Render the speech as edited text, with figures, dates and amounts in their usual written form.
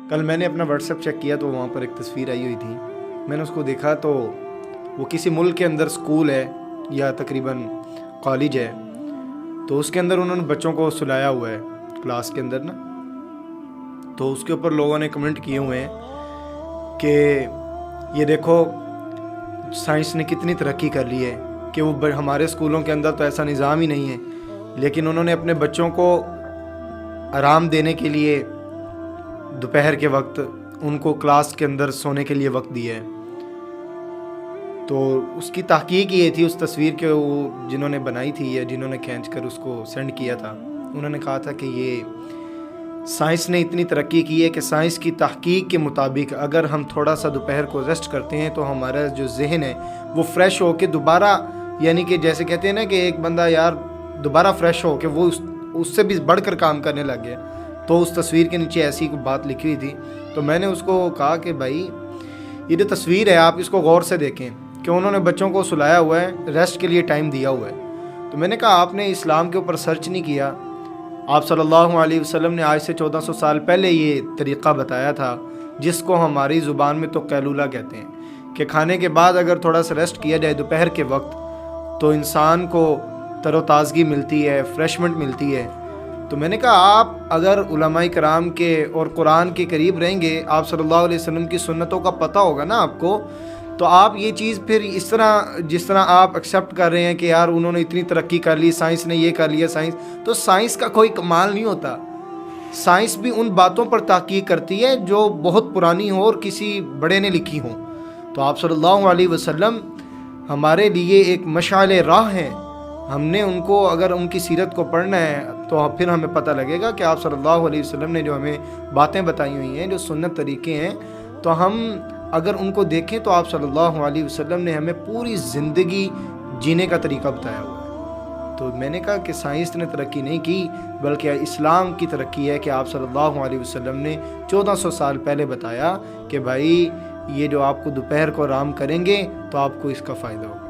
کل میں نے اپنا واٹس ایپ چیک کیا تو وہاں پر ایک تصویر آئی ہوئی تھی. میں نے اس کو دیکھا تو وہ کسی ملک کے اندر سکول ہے یا تقریباً کالج ہے, تو اس کے اندر انہوں نے بچوں کو سلایا ہوا ہے کلاس کے اندر نا. تو اس کے اوپر لوگوں نے کمنٹ کیے ہوئے ہیں کہ یہ دیکھو سائنس نے کتنی ترقی کر لی ہے کہ وہ ہمارے اسکولوں کے اندر تو ایسا نظام ہی نہیں ہے, لیکن انہوں نے اپنے بچوں کو آرام دینے کے لیے دوپہر کے وقت ان کو کلاس کے اندر سونے کے لیے وقت دیا ہے. تو اس کی تحقیق یہ تھی, اس تصویر کے وہ جنہوں نے بنائی تھی یا جنہوں نے کھینچ کر اس کو سینڈ کیا تھا, انہوں نے کہا تھا کہ یہ سائنس نے اتنی ترقی کی ہے کہ سائنس کی تحقیق کے مطابق اگر ہم تھوڑا سا دوپہر کو ریسٹ کرتے ہیں تو ہمارا جو ذہن ہے وہ فریش ہو کے دوبارہ, یعنی کہ جیسے کہتے ہیں نا کہ ایک بندہ یار دوبارہ فریش ہو کے وہ اس سے بھی بڑھ کر کام کرنے لگ گیا. تو اس تصویر کے نیچے ایسی کوئی بات لکھی ہوئی تھی. تو میں نے اس کو کہا کہ بھائی یہ جو تصویر ہے آپ اس کو غور سے دیکھیں کہ انہوں نے بچوں کو سلایا ہوا ہے, ریسٹ کے لیے ٹائم دیا ہوا ہے. تو میں نے کہا آپ نے اسلام کے اوپر سرچ نہیں کیا. آپ صلی اللہ علیہ وسلم نے آج سے 1400 سال پہلے یہ طریقہ بتایا تھا جس کو ہماری زبان میں تو قیلولہ کہتے ہیں, کہ کھانے کے بعد اگر تھوڑا سا ریسٹ کیا جائے دوپہر کے وقت تو انسان کو تر و تازگی ملتی ہے, فریشمنٹ ملتی ہے. تو میں نے کہا آپ اگر علماء کرام کے اور قرآن کے قریب رہیں گے, آپ صلی اللہ علیہ وسلم کی سنتوں کا پتہ ہوگا نا آپ کو, تو آپ یہ چیز پھر اس طرح جس طرح آپ ایکسیپٹ کر رہے ہیں کہ یار انہوں نے اتنی ترقی کر لی, سائنس نے یہ کر لیا, تو سائنس کا کوئی کمال نہیں ہوتا. سائنس بھی ان باتوں پر تحقیق کرتی ہے جو بہت پرانی ہو اور کسی بڑے نے لکھی ہوں. تو آپ صلی اللہ علیہ وسلم ہمارے لیے ایک مشعل راہ ہیں. ہم نے ان کو اگر ان کی سیرت کو پڑھنا ہے تو پھر ہمیں پتہ لگے گا کہ آپ صلی اللہ علیہ وسلم نے جو ہمیں باتیں بتائی ہوئی ہیں, جو سنت طریقے ہیں, تو ہم اگر ان کو دیکھیں تو آپ صلی اللہ علیہ وسلم نے ہمیں پوری زندگی جینے کا طریقہ بتایا ہوا ہے. تو میں نے کہا کہ سائنس نے ترقی نہیں کی بلکہ اسلام کی ترقی ہے کہ آپ صلی اللہ علیہ وسلم نے 1400 سال پہلے بتایا کہ بھائی یہ جو آپ کو دوپہر کو آرام کریں گے تو آپ کو اس کا فائدہ ہوگا.